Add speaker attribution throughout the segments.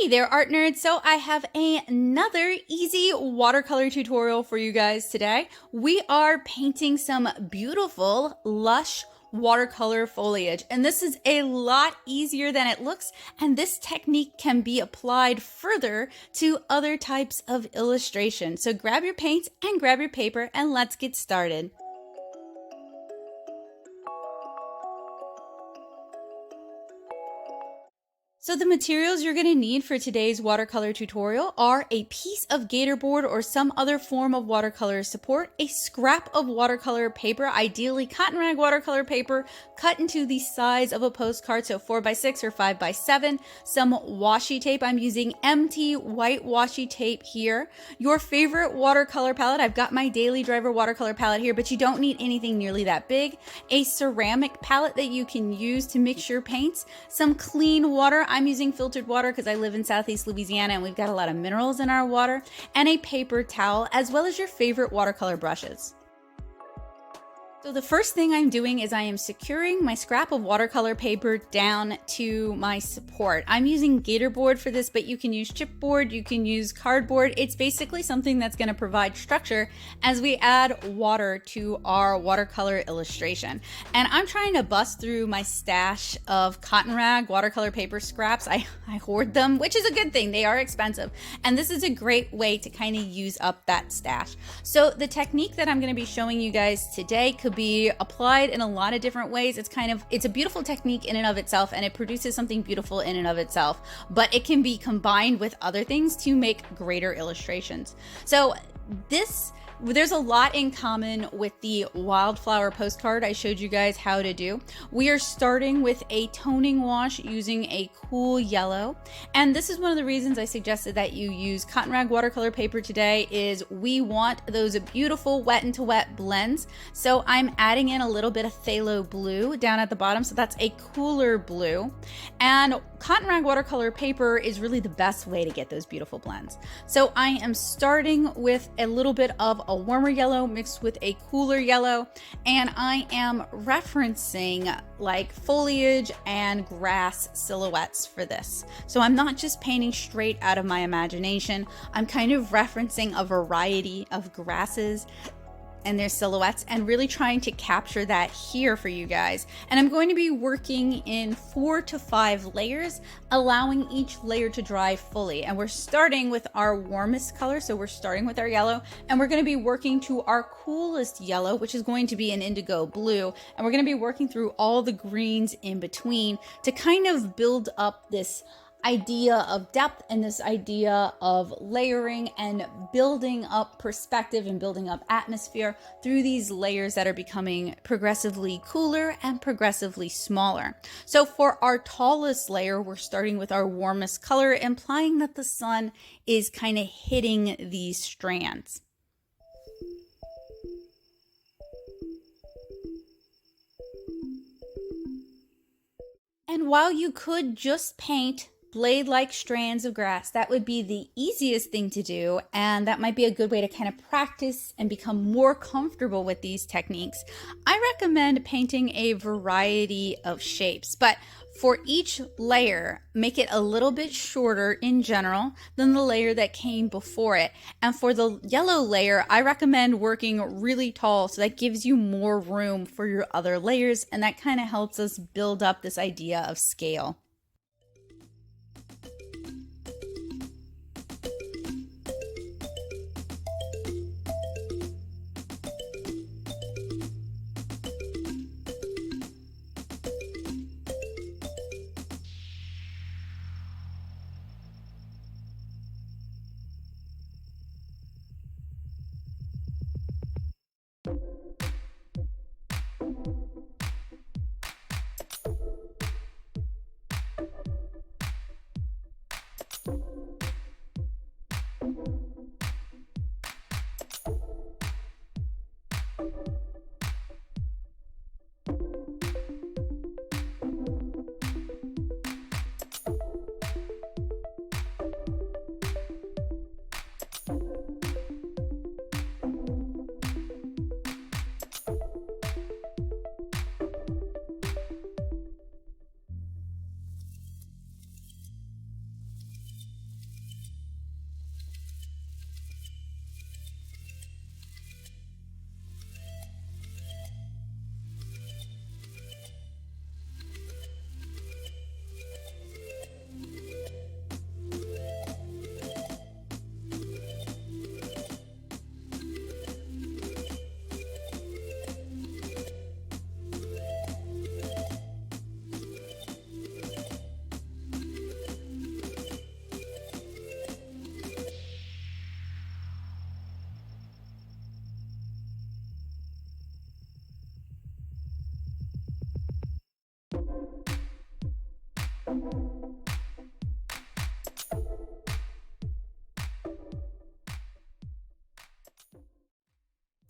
Speaker 1: Hey there, art nerds. So I have another easy watercolor tutorial for you guys today. We are painting some beautiful, lush watercolor foliage. And this is a lot easier than it looks. And this technique can be applied further to other types of illustration. So grab your paints and grab your paper and let's get started. So the materials you're going to need for today's watercolor tutorial are a piece of gatorboard or some other form of watercolor support, a scrap of watercolor paper, ideally cotton rag watercolor paper, cut into the size of a postcard, so 4x6 or 5x7, some washi tape. I'm using MT white washi tape here. Your favorite watercolor palette. I've got my Daily Driver watercolor palette here, but you don't need anything nearly that big. A ceramic palette that you can use to mix your paints, some clean water. I'm using filtered water because I live in Southeast Louisiana and we've got a lot of minerals in our water, and a paper towel, as well as your favorite watercolor brushes. So the first thing I'm doing is I am securing my scrap of watercolor paper down to my support. I'm using gatorboard for this, but you can use chipboard, you can use cardboard. It's basically something that's going to provide structure as we add water to our watercolor illustration. And I'm trying to bust through my stash of cotton rag watercolor paper scraps. I hoard them, which is a good thing. They are expensive. And this is a great way to kind of use up that stash. So the technique that I'm going to be showing you guys today could be applied in a lot of different ways. It's a beautiful technique in and of itself, and it produces something beautiful in and of itself, but it can be combined with other things to make greater illustrations. So there's a lot in common with the wildflower postcard I showed you guys how to do. We are starting with a toning wash using a cool yellow. And this is one of the reasons I suggested that you use cotton rag watercolor paper today, is we want those beautiful wet into wet blends. So I'm adding in a little bit of phthalo blue down at the bottom. So that's a cooler blue. And cotton rag watercolor paper is really the best way to get those beautiful blends. So I am starting with a little bit of a warmer yellow mixed with a cooler yellow, and I am referencing like foliage and grass silhouettes for this. So I'm not just painting straight out of my imagination. I'm kind of referencing a variety of grasses and their silhouettes and really trying to capture that here for you guys. And I'm going to be working in 4 to 5 layers, allowing each layer to dry fully. And we're starting with our warmest color. So we're starting with our yellow, and we're going to be working to our coolest yellow, which is going to be an indigo blue. And we're going to be working through all the greens in between to kind of build up this idea of depth and this idea of layering and building up perspective and building up atmosphere through these layers that are becoming progressively cooler and progressively smaller. So for our tallest layer, we're starting with our warmest color, implying that the sun is kind of hitting these strands. And while you could just paint blade-like strands of grass, that would be the easiest thing to do, and that might be a good way to kind of practice and become more comfortable with these techniques. I recommend painting a variety of shapes, but for each layer, make it a little bit shorter in general than the layer that came before it. And for the yellow layer, I recommend working really tall, so that gives you more room for your other layers, and that kind of helps us build up this idea of scale.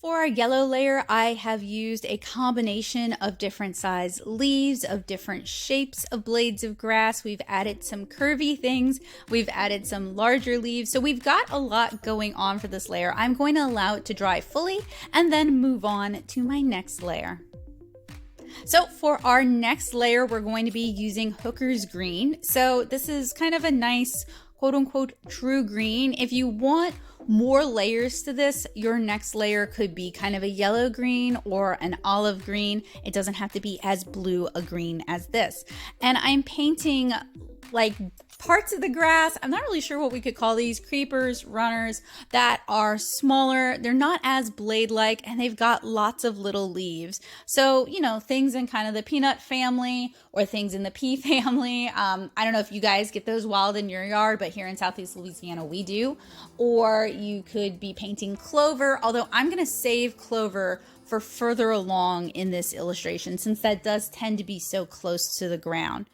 Speaker 1: For our yellow layer, I have used a combination of different size leaves, of different shapes of blades of grass. We've added some curvy things. We've added some larger leaves. So we've got a lot going on for this layer. I'm going to allow it to dry fully and then move on to my next layer. So for our next layer, we're going to be using Hooker's Green. So this is kind of a nice quote unquote true green. If you want more layers to this, your next layer could be kind of a yellow green or an olive green. It doesn't have to be as blue a green as this. And I'm painting like parts of the grass. I'm not really sure what we could call these, creepers, runners, that are smaller. They're not as blade-like, and they've got lots of little leaves. So, you know, things in kind of the peanut family or things in the pea family. I don't know if you guys get those wild in your yard, but here in Southeast Louisiana, we do. Or you could be painting clover, although I'm going to save clover for further along in this illustration, since that does tend to be so close to the ground.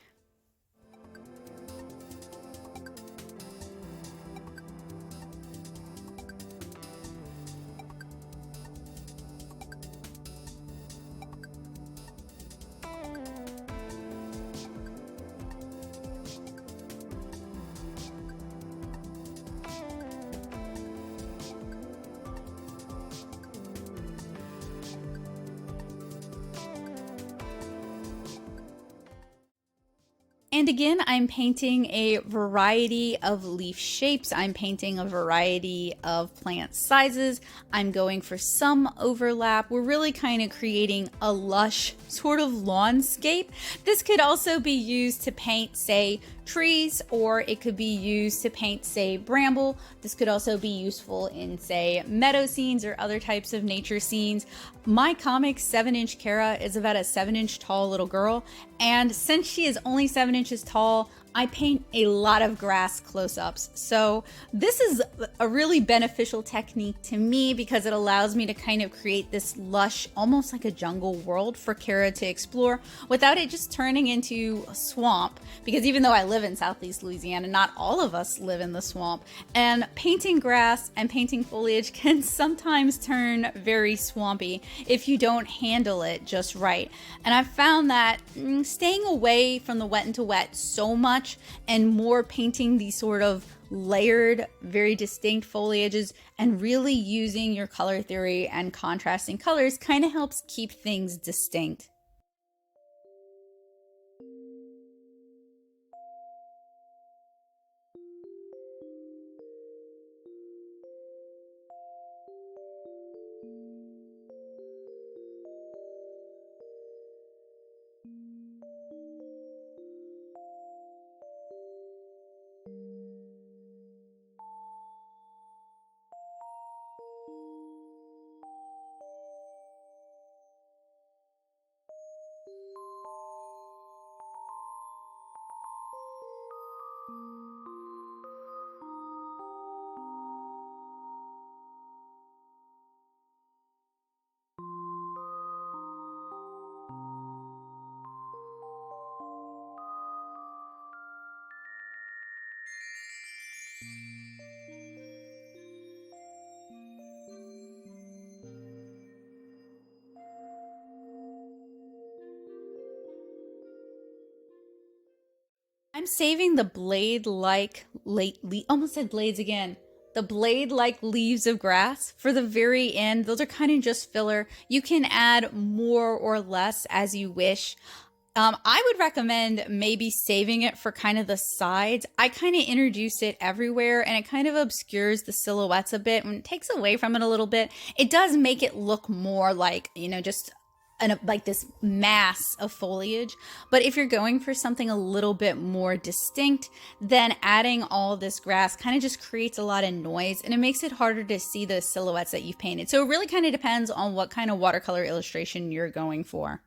Speaker 1: And again, I'm painting a variety of leaf shapes. I'm painting a variety of plant sizes. I'm going for some overlap. We're really kind of creating a lush sort of lawnscape. This could also be used to paint, say, trees, or it could be used to paint, say, bramble. This could also be useful in, say, meadow scenes or other types of nature scenes. My comic 7-inch Kara is about a 7-inch tall little girl, and since she is only 7 inches tall, I paint a lot of grass close-ups. So this is a really beneficial technique to me because it allows me to kind of create this lush, almost like a jungle world for Kara to explore without it just turning into a swamp. Because even though I live in Southeast Louisiana, not all of us live in the swamp. And painting grass and painting foliage can sometimes turn very swampy if you don't handle it just right. And I've found that staying away from the wet into wet so much and more painting these sort of layered, very distinct foliages and really using your color theory and contrasting colors kind of helps keep things distinct. I'm saving the blade-like, almost said blades again. The blade-like leaves of grass for the very end. Those are kind of just filler. You can add more or less as you wish. I would recommend maybe saving it for kind of the sides. I kind of introduce it everywhere and it kind of obscures the silhouettes a bit and it takes away from it a little bit. It does make it look more like, you know, just like this mass of foliage. But if you're going for something a little bit more distinct, then adding all this grass kind of just creates a lot of noise and it makes it harder to see the silhouettes that you've painted. So it really kind of depends on what kind of watercolor illustration you're going for.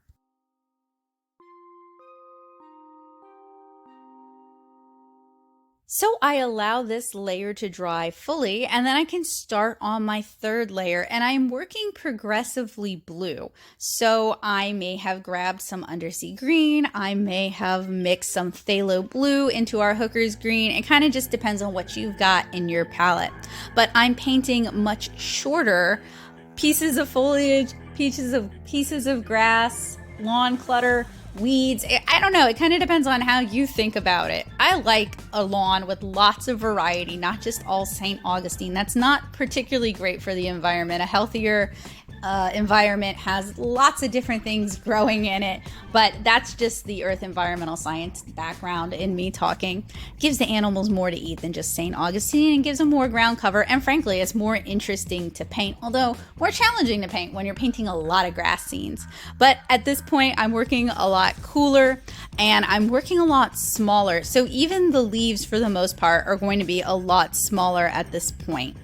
Speaker 1: So I allow this layer to dry fully and then I can start on my third layer and I'm working progressively blue. So I may have grabbed some undersea green, I may have mixed some phthalo blue into our Hooker's Green. It kind of just depends on what you've got in your palette. But I'm painting much shorter pieces of foliage, pieces of grass, lawn clutter, weeds. I don't know. It kind of depends on how you think about it. I like a lawn with lots of variety, not just all St. Augustine. That's not particularly great for the environment. A healthier environment has lots of different things growing in it, but that's just the earth environmental science background in me talking. Gives the animals more to eat than just St. Augustine and gives them more ground cover, and frankly it's more interesting to paint, although more challenging to paint when you're painting a lot of grass scenes. But at this point I'm working a lot cooler and I'm working a lot smaller, so even the leaves for the most part are going to be a lot smaller at this point.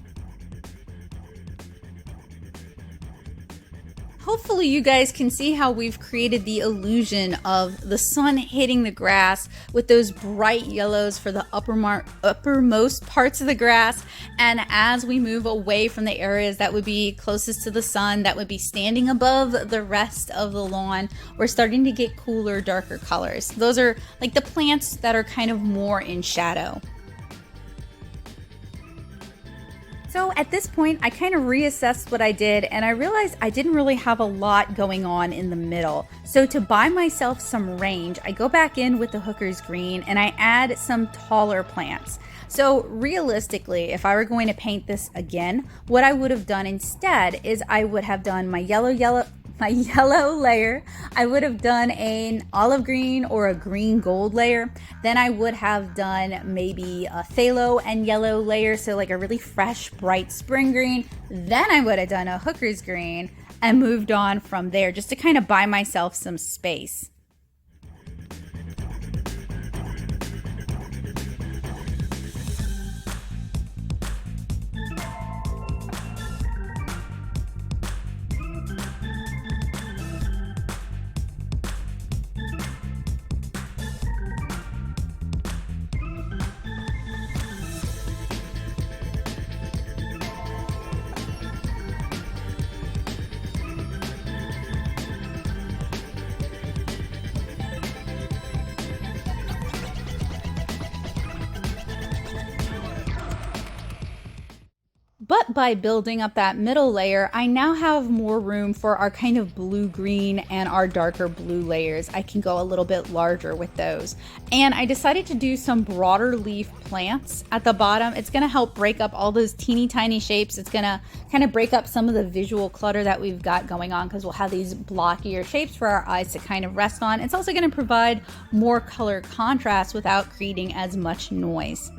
Speaker 1: Hopefully you guys can see how we've created the illusion of the sun hitting the grass with those bright yellows for the uppermost parts of the grass. And as we move away from the areas that would be closest to the sun, that would be standing above the rest of the lawn, we're starting to get cooler, darker colors. Those are like the plants that are kind of more in shadow. So at this point, I kind of reassessed what I did and I realized I didn't really have a lot going on in the middle. So to buy myself some range, I go back in with the hooker's green and I add some taller plants. So realistically, if I were going to paint this again, what I would have done instead is I would have done my yellow layer. I would have done an olive green or a green gold layer. Then I would have done maybe a phthalo and yellow layer, so like a really fresh, bright spring green. Then I would have done a hooker's green and moved on from there just to kind of buy myself some space. But by building up that middle layer, I now have more room for our kind of blue-green and our darker blue layers. I can go a little bit larger with those. And I decided to do some broader leaf plants at the bottom. It's gonna help break up all those teeny tiny shapes. It's gonna kind of break up some of the visual clutter that we've got going on because we'll have these blockier shapes for our eyes to kind of rest on. It's also gonna provide more color contrast without creating as much noise.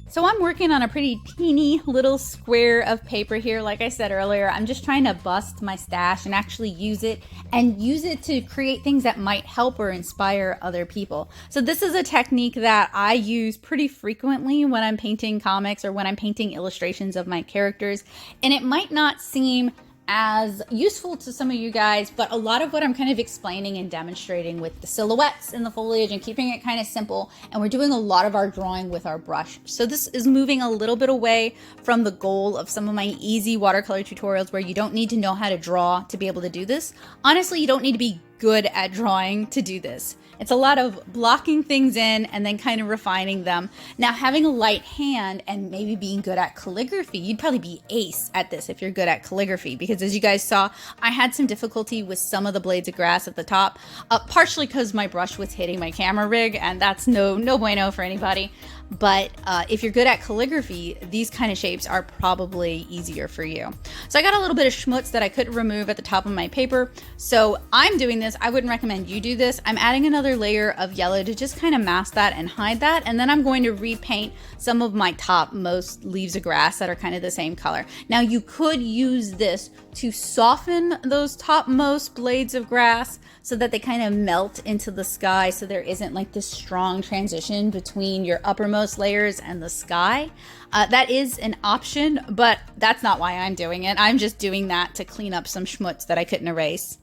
Speaker 1: So I'm working on a pretty teeny little square of paper here. Like I said earlier, I'm just trying to bust my stash and actually use it to create things that might help or inspire other people. So this is a technique that I use pretty frequently when I'm painting comics or when I'm painting illustrations of my characters. And it might not seem as useful to some of you guys, but a lot of what I'm kind of explaining and demonstrating with the silhouettes and the foliage and keeping it kind of simple, and we're doing a lot of our drawing with our brush. So this is moving a little bit away from the goal of some of my easy watercolor tutorials where you don't need to know how to draw to be able to do this. Honestly, you don't need to be good at drawing to do this. It's a lot of blocking things in and then kind of refining them. Now, having a light hand and maybe being good at calligraphy, you'd probably be ace at this if you're good at calligraphy, because as you guys saw, I had some difficulty with some of the blades of grass at the top, partially because my brush was hitting my camera rig, and that's no bueno for anybody. But if you're good at calligraphy, these kind of shapes are probably easier for you. So I got a little bit of schmutz that I couldn't remove at the top of my paper. So I'm doing this. I wouldn't recommend you do this. I'm adding another layer of yellow to just kind of mask that and hide that. And then I'm going to repaint some of my topmost leaves of grass that are kind of the same color. Now you could use this to soften those topmost blades of grass so that they kind of melt into the sky, so there isn't like this strong transition between your uppermost layers and the sky. That is an option, but that's not why I'm doing it. I'm just doing that to clean up some schmutz that I couldn't erase.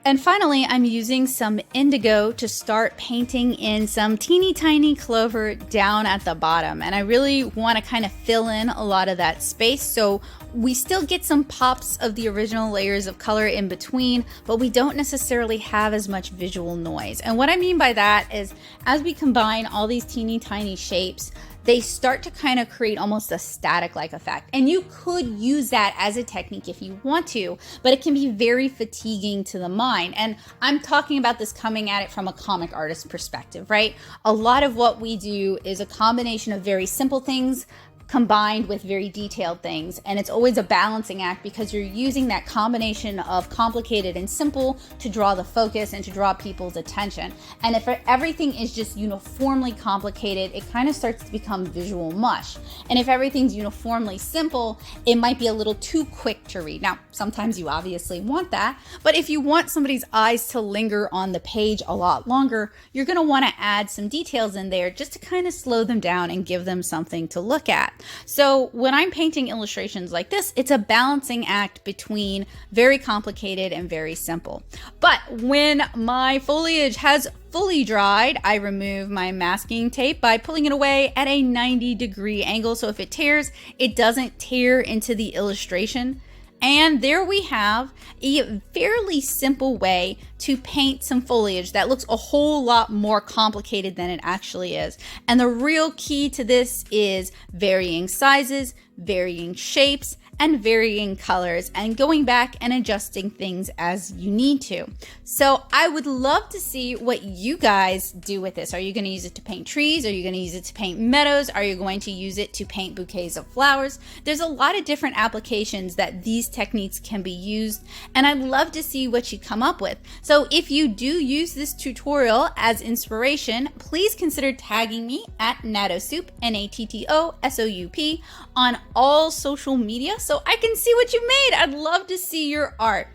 Speaker 1: And finally, I'm using some indigo to start painting in some teeny tiny clover down at the bottom. And I really want to kind of fill in a lot of that space, so we still get some pops of the original layers of color in between, but we don't necessarily have as much visual noise. And what I mean by that is, as we combine all these teeny tiny shapes, they start to kind of create almost a static-like effect. And you could use that as a technique if you want to, but it can be very fatiguing to the mind. And I'm talking about this coming at it from a comic artist perspective, right? A lot of what we do is a combination of very simple things combined with very detailed things, and it's always a balancing act because you're using that combination of complicated and simple to draw the focus and to draw people's attention. And if everything is just uniformly complicated, it kind of starts to become visual mush. And if everything's uniformly simple, it might be a little too quick to read. Now, sometimes you obviously want that, but if you want somebody's eyes to linger on the page a lot longer, you're going to want to add some details in there just to kind of slow them down and give them something to look at. So when I'm painting illustrations like this, it's a balancing act between very complicated and very simple. But when my foliage has fully dried, I remove my masking tape by pulling it away at a 90-degree angle. So if it tears, it doesn't tear into the illustration. And there we have a fairly simple way to paint some foliage that looks a whole lot more complicated than it actually is. And the real key to this is varying sizes, varying shapes, and varying colors, and going back and adjusting things as you need to. So I would love to see what you guys do with this. Are you going to use it to paint trees? Are you going to use it to paint meadows? Are you going to use it to paint bouquets of flowers? There's a lot of different applications that these techniques can be used, and I'd love to see what you come up with. So if you do use this tutorial as inspiration, please consider tagging me at Nattosoup, Nattosoup, on all social media so I can see what you made. I'd love to see your art.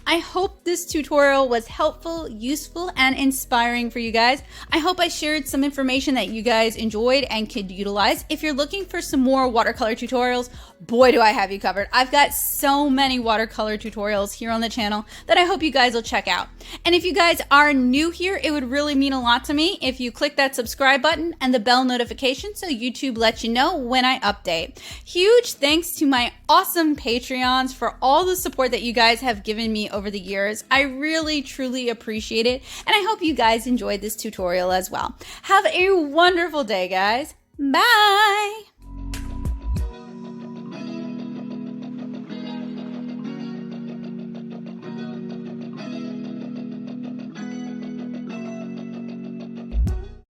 Speaker 1: I hope this tutorial was helpful, useful, and inspiring for you guys. I hope I shared some information that you guys enjoyed and could utilize. If you're looking for some more watercolor tutorials, boy, do I have you covered. I've got so many watercolor tutorials here on the channel that I hope you guys will check out. And if you guys are new here, it would really mean a lot to me if you click that subscribe button and the bell notification so YouTube lets you know when I update. Huge thanks to my awesome Patreons for all the support that you guys have given me over the years. I really, truly appreciate it. And I hope you guys enjoyed this tutorial as well. Have a wonderful day, guys. Bye.